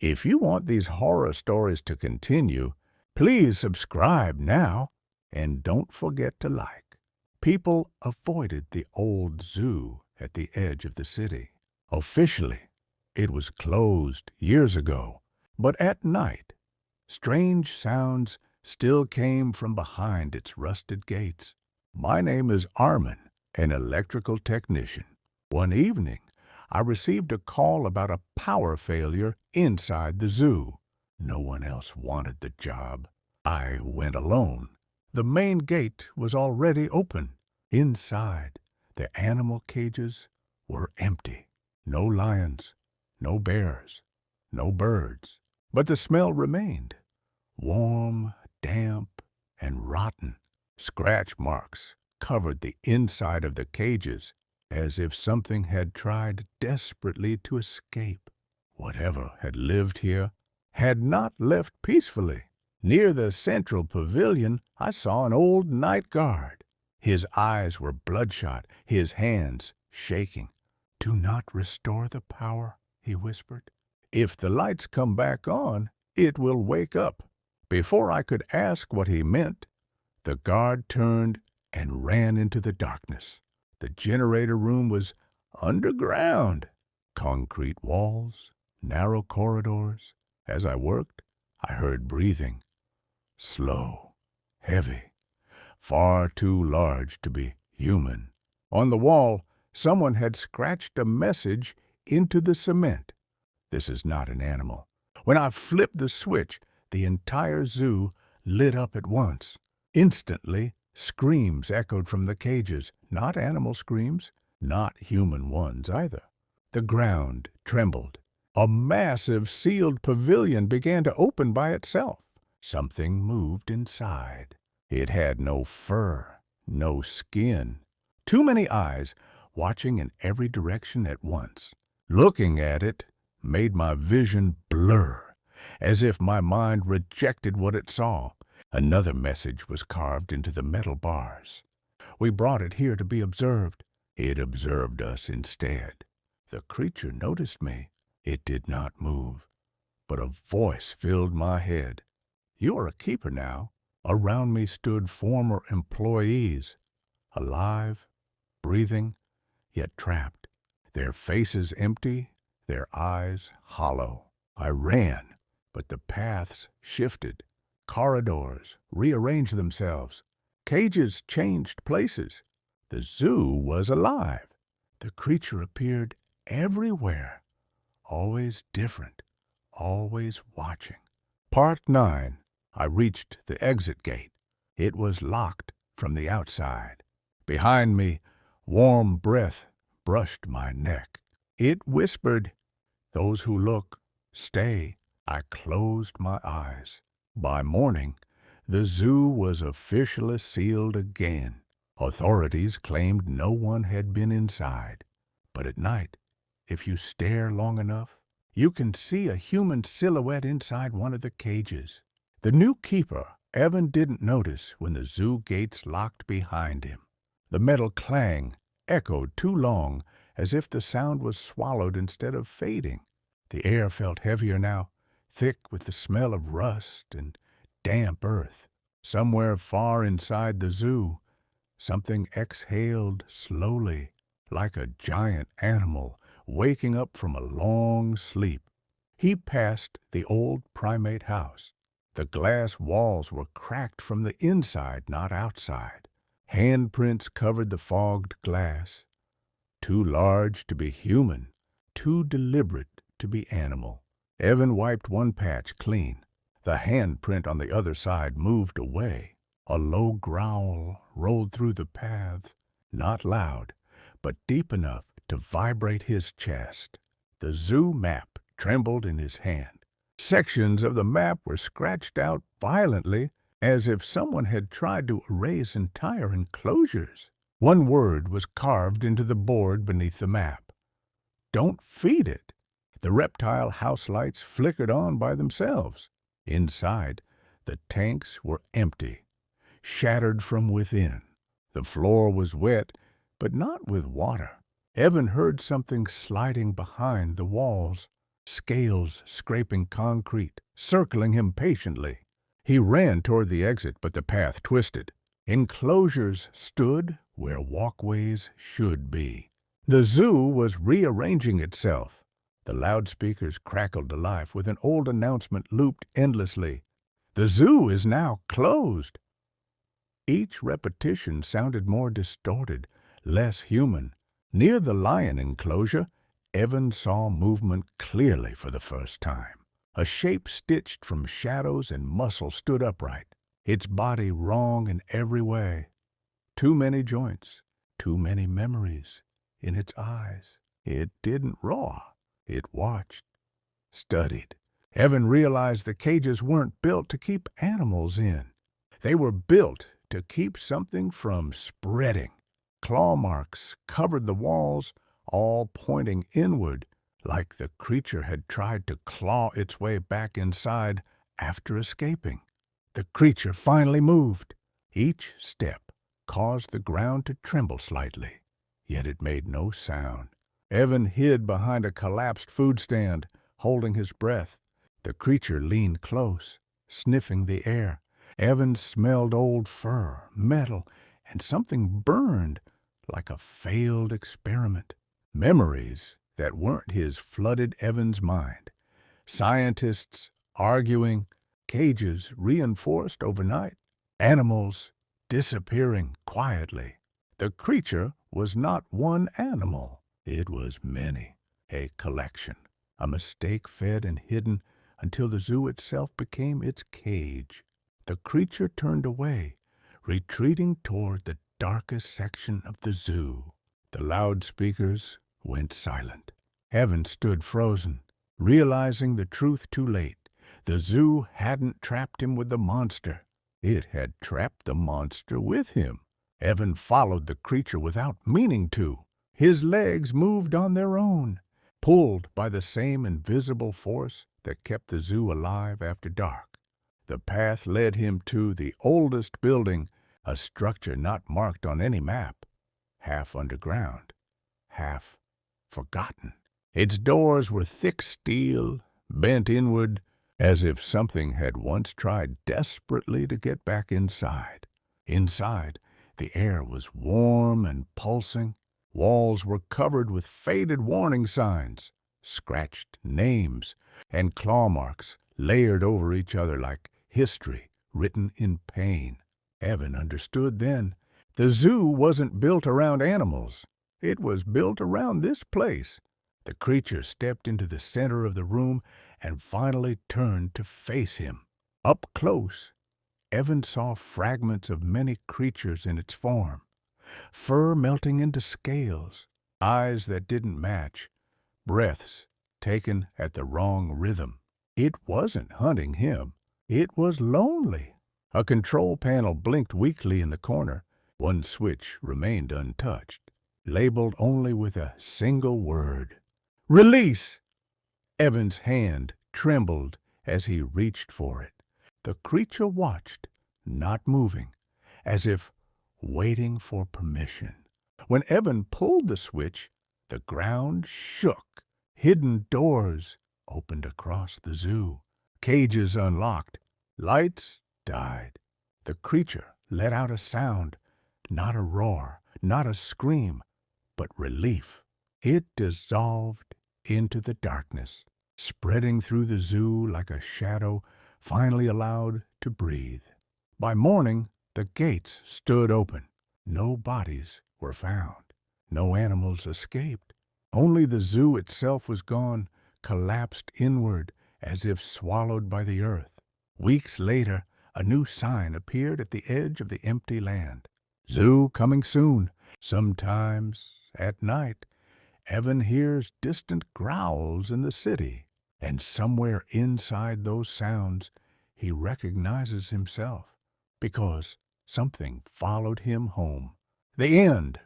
If you want these horror stories to continue, please subscribe now and don't forget to like. People avoided the old zoo at the edge of the city. Officially, it was closed years ago, but at night, strange sounds still came from behind its rusted gates. My name is Armin, an electrical technician. One evening, I received a call about a power failure inside the zoo. No one else wanted the job. I went alone. The main gate was already open. Inside, the animal cages were empty. No lions, no bears, no birds. But the smell remained. Warm, damp, and rotten. Scratch marks covered the inside of the cages, as if something had tried desperately to escape. Whatever had lived here had not left peacefully. Near the central pavilion, I saw an old night guard. His eyes were bloodshot, his hands shaking. "Do not restore the power," he whispered. "If the lights come back on, it will wake up." Before I could ask what he meant, the guard turned and ran into the darkness. The generator room was underground. Concrete walls, narrow corridors. As I worked, I heard breathing. Slow, heavy, far too large to be human. On the wall, someone had scratched a message into the cement. "This is not an animal." When I flipped the switch, the entire zoo lit up at once. Instantly, screams echoed from the cages, not animal screams, not human ones either. The ground trembled. A massive sealed pavilion began to open by itself. Something moved inside. It had no fur, no skin. Too many eyes watching in every direction at once. Looking at it made my vision blur, as if my mind rejected what it saw. Another message was carved into the metal bars. "We brought it here to be observed." It observed us instead. The creature noticed me. It did not move, but a voice filled my head. "You are a keeper now." Around me stood former employees, alive, breathing, yet trapped. Their faces empty, their eyes hollow. I ran, but the paths shifted. Corridors rearranged themselves. Cages changed places. The zoo was alive. The creature appeared everywhere, always different, always watching. Part 9. I reached the exit gate. It was locked from the outside. Behind me, warm breath brushed my neck. It whispered, "Those who look, stay." I closed my eyes. By morning, the zoo was officially sealed again. Authorities claimed no one had been inside. But at night, if you stare long enough, you can see a human silhouette inside one of the cages. The new keeper, Evan, didn't notice when the zoo gates locked behind him. The metal clang echoed too long, as if the sound was swallowed instead of fading. The air felt heavier now, thick with the smell of rust and damp earth. Somewhere far inside the zoo, something exhaled slowly, like a giant animal waking up from a long sleep. He passed the old primate house. The glass walls were cracked from the inside, not outside. Handprints covered the fogged glass. Too large to be human, too deliberate to be animal. Evan wiped one patch clean. The handprint on the other side moved away. A low growl rolled through the paths, not loud, but deep enough to vibrate his chest. The zoo map trembled in his hand. Sections of the map were scratched out violently, as if someone had tried to erase entire enclosures. One word was carved into the board beneath the map. "Don't feed it." The reptile house lights flickered on by themselves. Inside, the tanks were empty, shattered from within. The floor was wet, but not with water. Evan heard something sliding behind the walls. scales scraping concrete, circling him patiently. He ran toward the exit, but the path twisted. Enclosures stood where walkways should be. The zoo was rearranging itself. The loudspeakers crackled to life with an old announcement looped endlessly. "The zoo is now closed." Each repetition sounded more distorted, less human. Near the lion enclosure, Evan saw movement clearly for the first time. A shape stitched from shadows and muscle stood upright, its body wrong in every way. Too many joints, too many memories in its eyes. It didn't roar. It watched, studied. Evan realized the cages weren't built to keep animals in. They were built to keep something from spreading. Claw marks covered the walls, all pointing inward, like the creature had tried to claw its way back inside after escaping. The creature finally moved. Each step caused the ground to tremble slightly, yet it made no sound. Evan hid behind a collapsed food stand, holding his breath. The creature leaned close, sniffing the air. Evan smelled old fur, metal, and something burned like a failed experiment. Memories that weren't his flooded Evan's mind. Scientists arguing, cages reinforced overnight, animals disappearing quietly. The creature was not one animal. It was many, a collection, a mistake fed and hidden until the zoo itself became its cage. The creature turned away, retreating toward the darkest section of the zoo. The loudspeakers went silent. Evan stood frozen, realizing the truth too late. The zoo hadn't trapped him with the monster. It had trapped the monster with him. Evan followed the creature without meaning to. His legs moved on their own, pulled by the same invisible force that kept the zoo alive after dark. The path led him to the oldest building, a structure not marked on any map, half underground, half forgotten. Its doors were thick steel, bent inward, as if something had once tried desperately to get back inside. Inside, the air was warm and pulsing. Walls were covered with faded warning signs, scratched names, and claw marks layered over each other like history written in pain. Evan understood then. The zoo wasn't built around animals. It was built around this place. The creature stepped into the center of the room and finally turned to face him. Up close, Evan saw fragments of many creatures in its form. Fur melting into scales, eyes that didn't match, breaths taken at the wrong rhythm. It wasn't hunting him. It was lonely. A control panel blinked weakly in the corner. One switch remained untouched, labeled only with a single word. "Release!" Evan's hand trembled as he reached for it. The creature watched, not moving, as if waiting for permission. When Evan pulled the switch, the ground shook. Hidden doors opened across the zoo. Cages unlocked. Lights died. The creature let out a sound, not a roar, not a scream, but relief. It dissolved into the darkness, spreading through the zoo like a shadow finally allowed to breathe. By morning, the gates stood open. No bodies were found. No animals escaped. Only the zoo itself was gone, collapsed inward as if swallowed by the earth. Weeks later, a new sign appeared at the edge of the empty land. "Zoo coming soon." Sometimes, at night, Evan hears distant growls in the city, and somewhere inside those sounds, he recognizes himself, because something followed him home. The end.